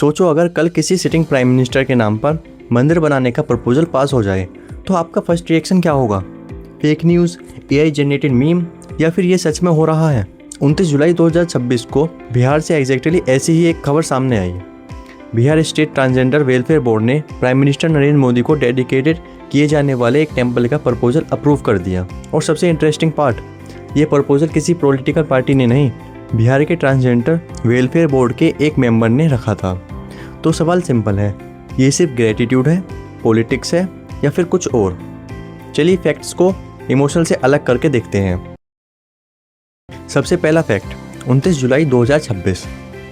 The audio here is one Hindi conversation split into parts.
सोचो अगर कल किसी सिटिंग प्राइम मिनिस्टर के नाम पर मंदिर बनाने का प्रपोजल पास हो जाए तो आपका फर्स्ट रिएक्शन क्या होगा? Fake news, AI generated meme, या फिर ये सच में हो रहा है? 29 जुलाई 2026 को बिहार से एग्जैक्टली ऐसी ही एक खबर सामने आई। Bihar state transgender welfare board ने प्राइम मिनिस्टर नरेंद्र मोदी को डेडिकेटेड किए जाने वाले एक टेम्पल का प्रपोजल अप्रूव कर दिया। और सबसे इंटरेस्टिंग पार्ट, ये प्रपोजल किसी पॉलिटिकल पार्टी ने नहीं, बिहार के ट्रांसजेंडर वेलफेयर बोर्ड के एक मेंबर ने रखा था। तो सवाल सिंपल है, ये सिर्फ ग्रेटिट्यूड है, पॉलिटिक्स है, या फिर कुछ और? चलिए फैक्ट्स को इमोशनल से अलग करके देखते हैं। सबसे पहला फैक्ट, 29 जुलाई 2026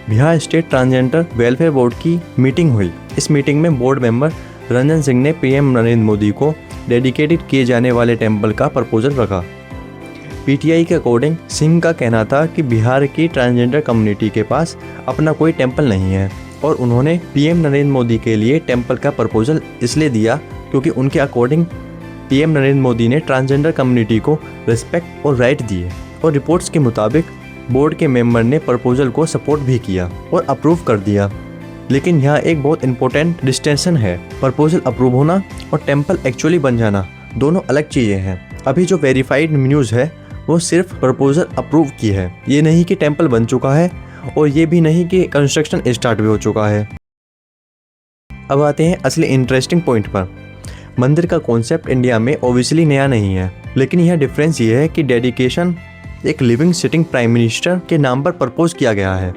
Bihar state transgender welfare board की मीटिंग हुई। इस मीटिंग में बोर्ड मेंबर रंजन सिंह ने PM नरेंद्र मोदी को डेडिकेटेड किए जाने वाले टेम्पल का प्रपोजल रखा। PTI के अकॉर्डिंग सिंह का कहना था कि बिहार की ट्रांसजेंडर कम्युनिटी के पास अपना कोई टेम्पल नहीं है और उन्होंने PM नरेंद्र मोदी के लिए टेम्पल का प्रपोजल इसलिए दिया क्योंकि उनके अकॉर्डिंग PM नरेंद्र मोदी ने ट्रांसजेंडर कम्युनिटी को रिस्पेक्ट और राइट दिए। और रिपोर्ट्स के मुताबिक बोर्ड के मेंबर ने प्रपोजल को सपोर्ट भी किया और अप्रूव कर दिया। लेकिन यहाँ एक बहुत इंपॉर्टेंट डिस्टिंक्शन है, प्रपोजल अप्रूव होना और टेम्पल एक्चुअली बन जाना दोनों अलग चीज़ें हैं। अभी जो वेरीफाइड न्यूज़ है वो सिर्फ प्रपोजल अप्रूव की है, ये नहीं कि टेम्पल बन चुका है और ये भी नहीं कि कंस्ट्रक्शन स्टार्ट भी हो चुका है। अब आते हैं असली इंटरेस्टिंग पॉइंट पर। मंदिर का कॉन्सेप्ट इंडिया में ओबियसली नया नहीं है, लेकिन यह डिफरेंस ये है कि डेडिकेशन एक लिविंग सिटिंग प्राइम मिनिस्टर के नाम पर प्रपोज किया गया है।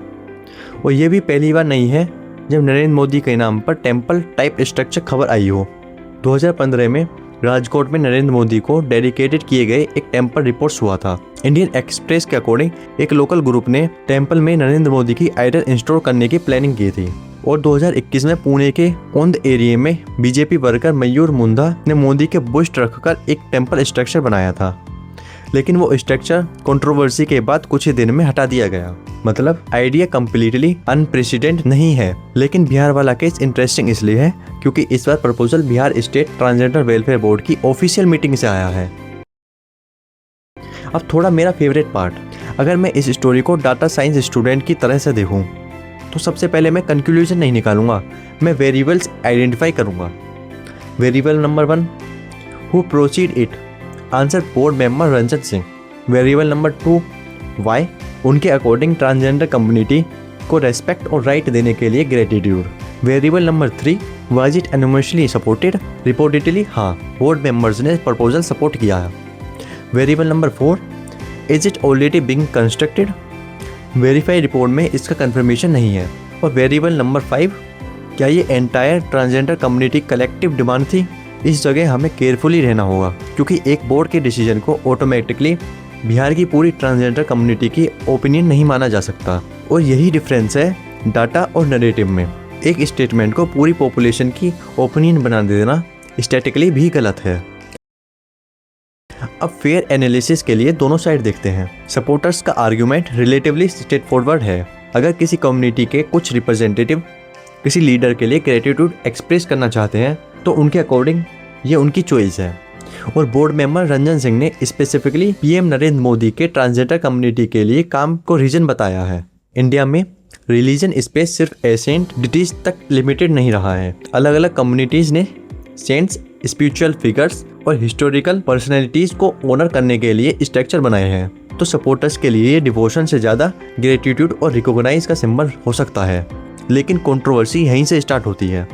और ये भी पहली बार नहीं है जब नरेंद्र मोदी के नाम पर टेम्पल टाइप स्ट्रक्चर खबर आई हो। 2015 में राजकोट में नरेंद्र मोदी को डेडिकेटेड किए गए एक टेम्पल रिपोर्ट्स हुआ था। इंडियन एक्सप्रेस के अकॉर्डिंग एक लोकल ग्रुप ने टेम्पल में नरेंद्र मोदी की आइडल इंस्टॉल करने की प्लानिंग की थी। और 2021 में पुणे के ओंद एरिया में BJP वर्कर मयूर मुंडा ने मोदी के बुस्ट रखकर एक टेम्पल स्ट्रक्चर बनाया था, लेकिन वो स्ट्रक्चर कंट्रोवर्सी के बाद कुछ ही दिन में हटा दिया गया। मतलब आइडिया कम्प्लीटली अनप्रेसिडेंट नहीं है, लेकिन बिहार वाला केस इंटरेस्टिंग इसलिए है क्योंकि इस बार proposal Bihar state transgender welfare board की ऑफिशियल मीटिंग से आया है। अब थोड़ा मेरा फेवरेट पार्ट, अगर मैं इस स्टोरी को डाटा साइंस स्टूडेंट की तरह से देखूं तो सबसे पहले मैं कंक्लूजन नहीं निकालूंगा, मैं वेरिएबल्स आइडेंटिफाई करूंगा। Variable number 1, who proceed it, answer board member Ranjan Singh. Variable number 2, why, उनके अकॉर्डिंग ट्रांसजेंडर कम्युनिटी को रेस्पेक्ट और राइट देने के लिए gratitude. Variable number 3, was it unanimously supported, reportedly हाँ, बोर्ड मेंबर्स ने प्रपोजल सपोर्ट किया है। Variable number 4, is it already being constructed, verify report में इसका कंफर्मेशन नहीं है। और वेरिएबल नंबर 5, क्या ये entire transgender community collective demand थी? इस जगह हमें केयरफुली रहना होगा क्योंकि एक बोर्ड के डिसीजन को ऑटोमेटिकली बिहार की पूरी ट्रांसजेंडर कम्युनिटी की ओपिनियन नहीं माना जा सकता। और यही डिफरेंस है डाटा और नरेटिव में। एक स्टेटमेंट को पूरी पॉपुलेशन की ओपिनियन बना देना स्टैटिकली भी गलत है। अब फेयर एनालिसिस के लिए दोनों साइड देखते हैं। सपोर्टर्स का आर्ग्यूमेंट रिलेटिवली स्ट्रेट फॉरवर्ड है। अगर किसी कम्युनिटी के कुछ रिप्रेजेंटेटिव किसी लीडर के लिए ग्रेटिट्यूड एक्सप्रेस करना चाहते हैं तो उनके अकॉर्डिंग ये उनकी चॉइस है। और बोर्ड मेंबर रंजन सिंह ने स्पेसिफिकली PM नरेंद्र मोदी के ट्रांसजेंडर कम्युनिटी के लिए काम को रीजन बताया है। इंडिया में रिलीजन स्पेस सिर्फ एसेंट डिटीज तक लिमिटेड नहीं रहा है। अलग अलग कम्युनिटीज़ ने सेंट्स, स्पिरिचुअल फिगर्स और हिस्टोरिकल पर्सनैलिटीज़ को ऑनर करने के लिए स्ट्रक्चर बनाए हैं। तो सपोर्टर्स के लिए ये डिवोशन से ज़्यादा ग्रेटिट्यूड और रिकॉग्नाइज का सिंबल हो सकता है। लेकिन कंट्रोवर्सी यहीं से स्टार्ट होती है।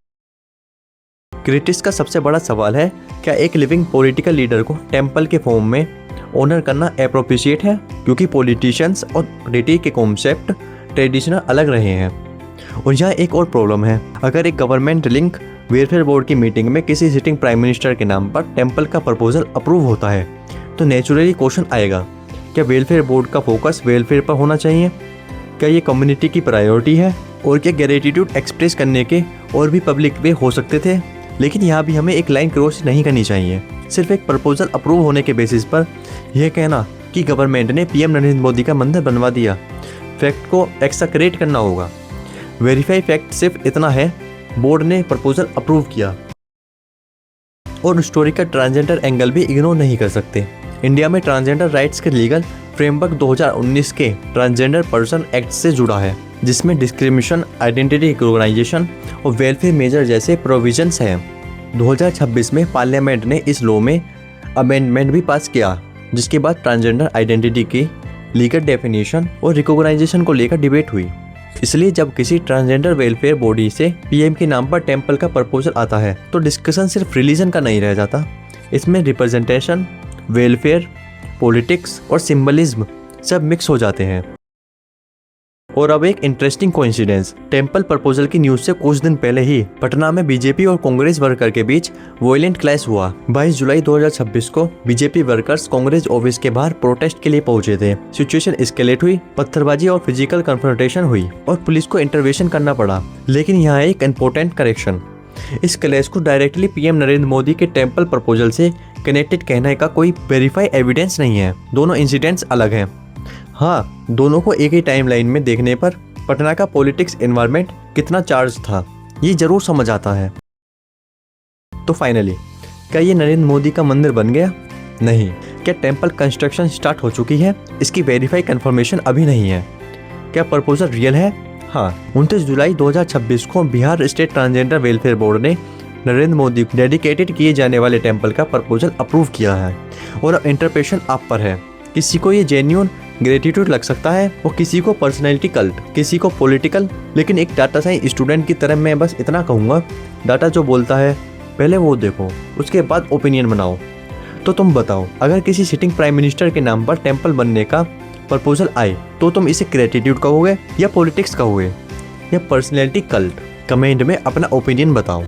क्रिटिक्स का सबसे बड़ा सवाल है, क्या एक लिविंग पॉलिटिकल लीडर को टेम्पल के फॉर्म में ऑनर करना एप्रोप्रिशिएट है? क्योंकि पॉलिटिशियंस और डेटी के कॉन्सेप्ट ट्रेडिशनल अलग रहे हैं। और यहाँ एक और प्रॉब्लम है, अगर एक गवर्नमेंट लिंक वेलफेयर बोर्ड की मीटिंग में किसी सिटिंग प्राइम मिनिस्टर के नाम पर टेम्पल का प्रपोजल अप्रूव होता है तो नेचुरली क्वेश्चन आएगा, क्या वेलफेयर बोर्ड का फोकस वेलफेयर पर होना चाहिए? क्या ये कम्युनिटी की प्रायोरिटी है? और क्या ग्रेटिट्यूड एक्सप्रेस करने के और भी पब्लिक वे हो सकते थे? लेकिन यहाँ भी हमें एक लाइन क्रॉस नहीं करनी चाहिए। सिर्फ एक प्रपोजल अप्रूव होने के बेसिस पर यह कहना कि गवर्नमेंट ने PM नरेंद्र मोदी का मंदिर बनवा दिया, फैक्ट को एक्सक्रेट करना होगा। वेरीफाई फैक्ट सिर्फ इतना है, बोर्ड ने प्रपोजल अप्रूव किया। और स्टोरी का ट्रांसजेंडर एंगल भी इग्नोर नहीं कर सकते। इंडिया में ट्रांसजेंडर राइट्स के लीगल फ्रेमवर्क 2019 के ट्रांसजेंडर पर्सन एक्ट से जुड़ा है। जिसमें डिस्क्रिमिनेशन, आइडेंटिटी रिकॉग्नाइजेशन और वेलफेयर मेजर जैसे प्रोविजंस हैं। 2026 में पार्लियामेंट ने इस लॉ में अमेंडमेंट भी पास किया, जिसके बाद ट्रांसजेंडर आइडेंटिटी की लीगल डेफिनेशन और रिकॉग्नाइजेशन को लेकर डिबेट हुई। इसलिए जब किसी ट्रांसजेंडर वेलफेयर बॉडी से पीएम के नाम पर टेम्पल का प्रपोजल आता है तो डिस्कशन सिर्फ रिलीजन का नहीं रह जाता, इसमें रिप्रेजेंटेशन, वेलफेयर, पॉलिटिक्स और सिंबलिज्म सब मिक्स हो जाते हैं। और अब एक इंटरेस्टिंग कोइंसिडेंस, टेम्पल प्रपोजल की न्यूज़ से कुछ दिन पहले ही पटना में बीजेपी और कांग्रेस वर्कर के बीच वॉयलेंट क्लैश हुआ। 22 जुलाई 2026 को बीजेपी वर्कर्स कांग्रेस ऑफिस के बाहर प्रोटेस्ट के लिए पहुंचे थे। सिचुएशन एस्केलेट हुई, पत्थरबाजी और फिजिकल कन्फ्रंटेशन हुई और पुलिस को इंटरवेंशन करना पड़ा। लेकिन यहाँ एक इम्पोर्टेंट करेक्शन, इस क्लैश को डायरेक्टली पीएम नरेंद्र मोदी के टेम्पल प्रपोजल से कनेक्टेड कहने का कोई वेरीफाई एविडेंस नहीं है। दोनों इंसिडेंट्स अलग हैं। हाँ, दोनों को एक ही टाइमलाइन में देखने पर पटना का पॉलिटिक्स एनवायरनमेंट कितना चार्ज था ये जरूर समझ आता है। तो फाइनली, क्या ये नरेंद्र मोदी का मंदिर बन गया? नहीं। क्या टेम्पल कंस्ट्रक्शन स्टार्ट हो चुकी है? इसकी वेरीफाई कंफर्मेशन अभी नहीं है। क्या प्रपोजल रियल है? हाँ, 29 जुलाई 2026 को Bihar state transgender welfare board ने नरेंद्र मोदी को डेडिकेटेड किए जाने वाले टेम्पल का प्रपोजल अप्रूव किया है। और अब इंटरप्रेशन आप पर है। किसी को ये जेन्युइन ग्रेटिट्यूड लग सकता है और किसी को पर्सनैलिटी कल्ट, किसी को पॉलिटिकल। लेकिन एक डाटा साइंस स्टूडेंट की तरह मैं बस इतना कहूँगा, डाटा जो बोलता है पहले वो देखो, उसके बाद ओपिनियन बनाओ। तो तुम बताओ, अगर किसी सिटिंग प्राइम मिनिस्टर के नाम पर टेम्पल बनने का प्रपोजल आए तो तुम इसे ग्रेटिट्यूड कहोगे या पॉलिटिक्स कहोगे या पर्सनैलिटी कल्ट? कमेंट में अपना ओपिनियन बताओ।